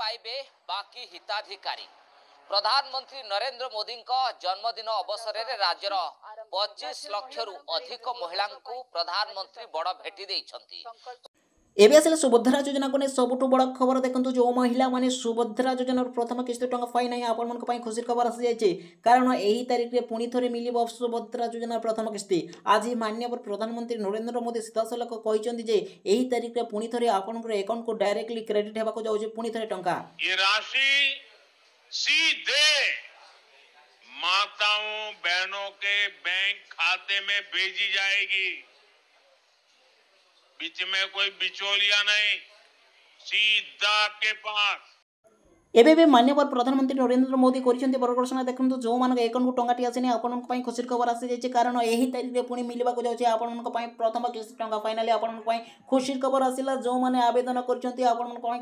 पाइबे बाकी हिताधिकारी। प्रधानमंत्री नरेंद्र मोदी जन्मदिन अवसर में राज्यर 25 लाख रु अधिक महिला प्रधानमंत्री बड़ भेटी देइछंती। एबे आसले सुभद्रा योजना को सबुठ बड़ खबर देखो जो महिला माने सुभद्रा योजना प्रथम किस्त टंका पाई ना आपण मन खुशी खबर आसी जाइए कारण यही तारीख में पुणी थे मिल सुभद्रा योजना प्रथम किस्ती। आज माननीय प्रधानमंत्री नरेंद्र मोदी सीधासलख कहते यही तारीख में पुणी थे आपंकर अकाउंट को डायरेक्टली क्रेडिट होगा जाऊँगी पुणी थे टंका। ये राशि सीधे माताओं बहनों के बैंक खाते में भेजी जाएगी। बीच में कोई बिचौलिया नहीं, सीधा आपके पास। एबे माननीय प्रधानमंत्री नरेंद्र मोदी कर घोषणा देखो जो मान अकाउंट को टंकाटी आसनी आपण खुशी खबर आसी जाइए कारण यही तारीख में पुणी मिलवा जाऊँगी आपण प्रथम किस्त टंका फाइनाली आपण खुशी खबर आसला जो मैंने आवेदन कर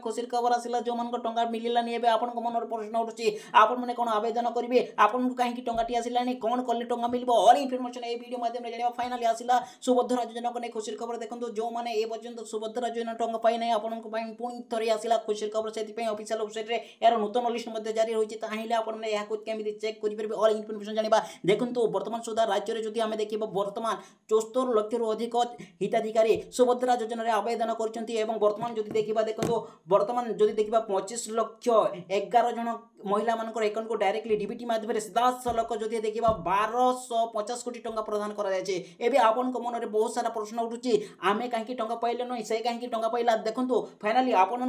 खुशी खबर आसला जो मान टंका मिलानी आपण मन प्रश्न उठुची आपण मैंने कौन आवेदन करेंगे आपन कहीं टंकाटी आसला कौन कले टंका मिल ऑल इनफर्मेशन ये वीडियो माध्यम जाना फाइनाली आसला सुभद्रा योजना को खुशी खबर देखो जो मैंने ए पर्यंत सुभद्रा योजना टंका पाई ना आपण पुणी थे आसला खुशी खबर से ऑफिशियल वेबसाइट में यार नूतन लिस्ट जारी रही है आपने चेक करेंगे ऑल इनफर्मेशन जाना देखो बर्तमान सुधा राज्य में जब आम देखा बर्तमान 74 लाख रु अधिक हिताधिकारी सुभद्रा योजना आवेदन कर देखा देखो बर्तमान जो देखा 25 लाख 11 जन महिला मान अकाउंट को डायरेक्टली डीबीटी माध्यम सीधा सलख जो देखा 1250 कोटी टंका प्रदान कर आपण मन में बहुत सारा प्रश्न उठुची आमे कहीं टंका पाइले नहीं से कहीं टंका पाइला देखो फाइनाली आपण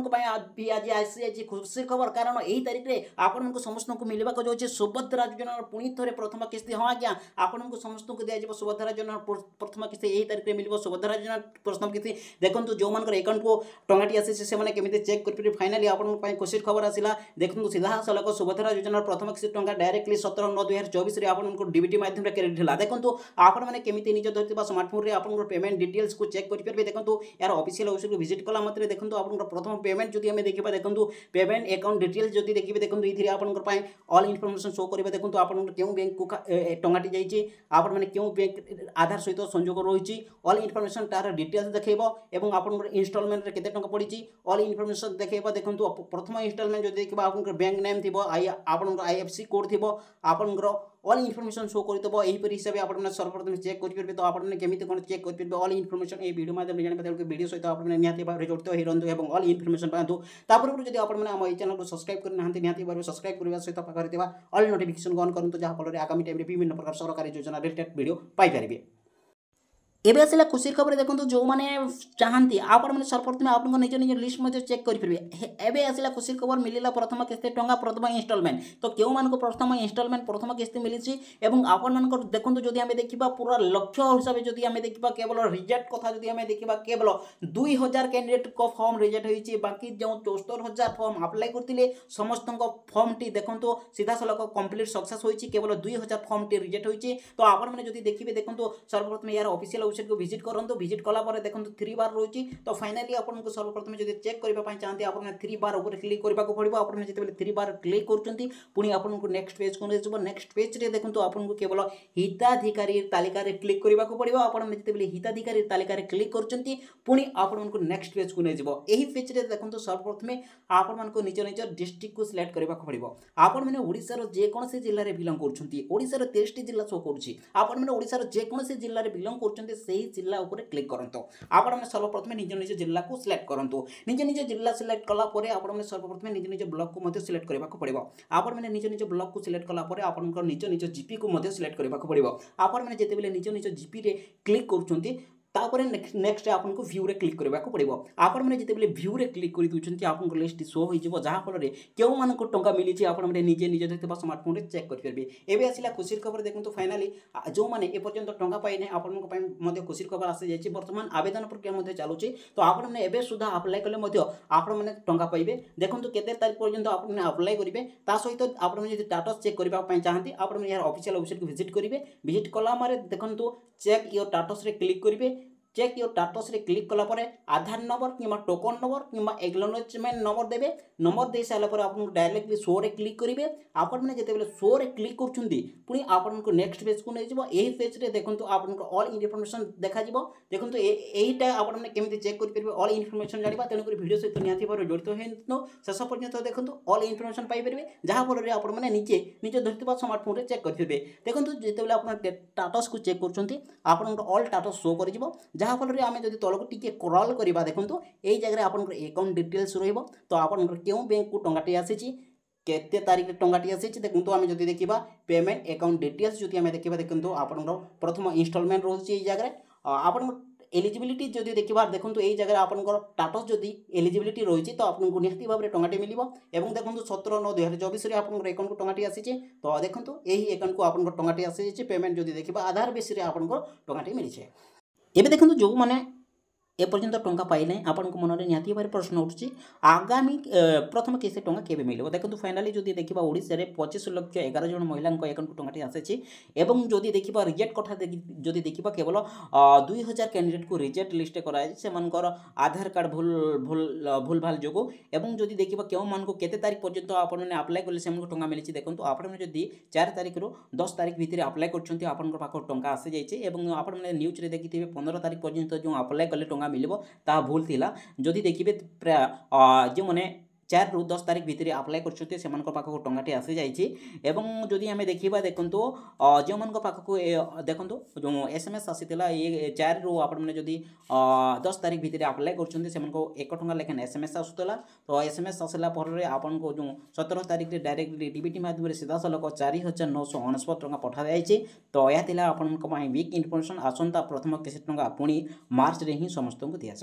आज आसी खुशी खबर कारण यही तारीख में आपण समस्त को मिलवा जाऊँगी सुभद्रा योजना पुणी थे प्रथम किस्ती। हाँ आज्ञा आपण समस्त को दिया सुभद्रा योजना प्रथम किस्ती यही तारीख में मिल सुभद्रा योजना प्रथम किस्ती देखो जो मान अकाउंट को टंकाटी आसी से केमी चेक करेंगे फाइनाली आपण खुशी खबर आसला देखो सीधा सलख सुभद्रा योजना प्रथम किस्ती टंका डायरेक्टली 17/9/2024 आपको डीबीटी माध्यम क्रेडिट है देखो आपण मैंने केमी निज धरती स्मार्टफोन में आप पेमेंट डिटेल्स को चेक करेंगे देखो यार ऑफिशियल वेबसाइट को विजिट कला मात्रे देखो आप प्रथम पेमेंट जो आम देखा देखो पेमेंट अकाउंट डिटेल्स जो देखिए देखो ये आपंकर ऑल इनफर्मेशन शो करेंगे देखो आप क्यों बैंक को टंकाटी जाइए आप क्यों बैंक आधार सहित संजोग रही ऑल इनफर्मेशन तार डिटेल्स देखो और आप इनस्टॉलमेंट केते टंका पड़ी ऑल इनफर्मेशन देखा देखो प्रथम इनस्टॉलमेंट जो देखा आप बैंक नेम थी आपंकर IFSC कोड थी आपंकर ऑल इनफर्मेशन शो करदेव यहीपरि हिसाब से आपने सर्वप्रथम चेक करेंगे तो आपने केमी कौन चेक करेंगे ऑल इनफर्मेशन ये वीडियो माध्यम जाना वीडियो सहित आपने निहाती भाव जड़ित हो रही ऑल इनफर्मेशन पातु तापर जब आपने आम ये चैनल को सब्सक्राइब करना निहाती भाव सब्सक्राइब करने सहित पाखे ऑल नोटिफिकेशन ऑन करूँ जहाँफल आगामी टाइम विभिन्न प्रकार सरकारी योजना रिलेटेड वीडियो पाइपर। एबे आसला खुशी खबर देखो जो मैंने चाहती आपने सर्वप्रथम आप निज निज लिस्ट में चेक करेंगे एबे आसला खुशी खबर मिलला प्रथम किस्ती टंका प्रथम इनस्टॉलमेंट तो क्यों मानक प्रथम इनस्टॉलमेंट प्रथम किस्ती मिली आपण देखो जो आम देखा पूरा लक्ष्य हिसाब से जो आम देखा केवल रिजेक्ट कथा जो आम देखा केवल 2000 कैंडिडेट को फॉर्म रिजेक्ट होती बाकी जो 74,000 फॉर्म अप्लाई करते समस्त फॉर्म टी देखो सीधा सलख कम्प्लीट सक्सेस होती केवल 2000 फॉर्म टी रिजेक्ट होती तो आपण मैंने जो देखिए देखो सर्वप्रथम यार ऑफिशियल वेबसाइट को विजिट करूँ विजिट कला देखो 3 बार रही तो फाइनाली आपको सर्वप्रथम जो चेक करने चाहते आपने 3 बार ऊपर क्लिक करने पड़ो आपने जो 3 बार क्लिक कर पुणी आपको नेक्स्ट पेज को नहीं नेक्स्ट पेज रे देखो आपको केवल हिताधिकारी तालिका क्लिक करने पड़ो आपने जो हिताधिकारी तालिका क्लिक कर पुणी आपको नेक्स्ट पेज को नहीं यही पेज रे देखो सर्वप्रथम आपको निज निज डिस्ट्रिक्ट को सिलेक्ट करने पड़ो आपने ओडिशार जेकोसी जिले में बिलंग कर 23 जिला शो कर ओडिशार जेकोसी जिले में बिलंग कर जिला उपर क्लिक करंतु आपने सर्वप्रथम निज निज जिला को सिलेक्ट करंतु निज निज जिला सिलेक्ट कला परे आपने सर्वप्रथम निज निज ब्लॉक को मध्य सिलेक्ट करबा को पड़िबो आपने निज निज ब्लॉक को सिलेक्ट कला परे आपनकर निज निज जीपी को मध्य सिलेक्ट करबा को पड़िबो आपने जेते बेले निज निज जीपी रे क्लिक करछंती तापर नेक्स्ट आपको व्यू रे क्लिक करबा को पड़िबो आपने जेते बेले व्यू रे क्लिक कर दूछंती आपन लिस्ट शो होई जिवो जहा फल रे केउ मान को टंका मिली आपने निजे निजे देखबा स्मार्टफोन रे चेक कर परबे एबे आसिला खुशी खबर देखो तो फाइनाली जो माने ए पर्यंत टंका पाई नै आपन को पई मध्य खुशी खबर आसी जायछि वर्तमान आवेदन प्रक्रिया मध्य चालुछि तो आपने एबे सुधा अप्लाई कले मध्य आपन माने टंका पाइबे देखो केते तारीख पर्यंत आपने अप्लाई करिवे ता सहित आपन जे स्टेटस चेक करबा पई चाहंती आपन यार ऑफिशियल वेबसाइट को विजिट करिवे विजिट कला मारे देखो चेक योर स्टेटस रे क्लिक करिवे चेक योर स्टाटस रे क्लिक कला परे आधार नंबर किंवा टोकन नंबर किंवा एक्नॉलेजमेंट नंबर देबे नंबर दे साला पर आपन डायरेक्टली शो रे क्लिक करिवे आपन माने जेते बेले शो रे क्लिक करछुंदी पुनी आपन को नेक्स्ट पेज को नै जिवो एही पेज रे देखंतु आपन को ऑल इन्फॉर्मेशन देखा जिवो देखंतु एहीटा आपन माने केमिति चेक करि परबे ऑल इन्फॉर्मेशन जानिबा तेनु करी वीडियो सहित नियाथि पर जड़ित हेनो शेष पर्यंत देखंतु ऑल इन्फॉर्मेशन पाई परबे जहा फल रे आपन माने निजे धरतिबा स्मार्टफोन रे चेक करथिबे देखंतु जेते बेले आपन स्टेटस को चेक करछुंती आपन को ऑल स्टेटस शो करि जिवो जहा फल रे आमे जदि तलको टिके क्रॉल करिबा देखंतु एई जगह आपन अकाउंट डिटेल्स रहइबो तो आपन केउ बैंक को टंगाटी आसीची केते तारिख रे टंगाटी आसीची देखंतु आमे जदि देखिबा पेमेंट अकाउंट डिटेल्स जदि आमे देखिबा देखंतु आपन प्रथम इंस्टॉलमेंट रहउची एई जगह रे आपन एलिजिबिलिटी जदि देखिबा देखंतु एई जगह आपन स्टेटस जदि एलिजिबिलिटी रहिची तो आपन को निहति भाबरे टंगाटी मिलिबो एवं देखंतु 17/9/2024 रे आपन अकाउंट को टंगाटी आसीची तो देखंतु एही अकाउंट को आपन टंगाटी आसीची पेमेंट जदि देखिबा आधार बेस रे आपन टंगाटी मिलिछे एबे देखंतु जो माने एपर्यंत टंका पाइले आपन को मन रे निहाती भारे प्रश्न उठुची आगामी प्रथम किस्त टंका केबे मिलिबो देखंतु फाइनली जदि देखिबा ओडिसा रे 25,11 जन महिला अकाउंट को टंकाटी आसेची एवं जदि देखिबा रिजेक्ट कथा जदि देखिबा केवल 2000 कैंडिडेट को रिजेक्ट लिस्ट कराय से मनकर आधार कार्ड भूल भाल जोगो एवं जदि देखिबा केउ मान को केते तारिख पर्यंत आपन ने अप्लाई करले से मन को टंका मिलिची देखंतु आपन जदि 4 तारिख रो 10 तारिख भितरे अप्लाई करछंती आपन को पाखो टंका आसे जायचे एवं आपन ने न्यूज रे देखिथिबे 15 तारिख पर्यंत जो अप्लाई करले टंका मिलिबो ता भूल थिला जदि देखिबे जो माने 4 ରୁ 10 तारिख भितर अप्लाई करछते सेमान को पाखो टंगाटी आसी जाइछि एवं जदि हमें देखिबा देखंतु जो मन को पाखो देखंतु जो एसएमएस आसीतिला ये 4 ରୁ आपण माने जदि 10 तारिख भितर अप्लाई करछते सेमान को 1 टंगा लेखन एसएमएस आसुतला तो एसएमएस आसला पर रे आपण को जो 17 तारिख रे डायरेक्टली डीबीटी माध्यम रे सीधा सलक 4999 टंगा पठा जाइछि तो या थिला आपण को वीक इन्फॉर्मेशन आसंता प्रथम किस्त टंगा पुनी मार्च रे ही समस्त को दिया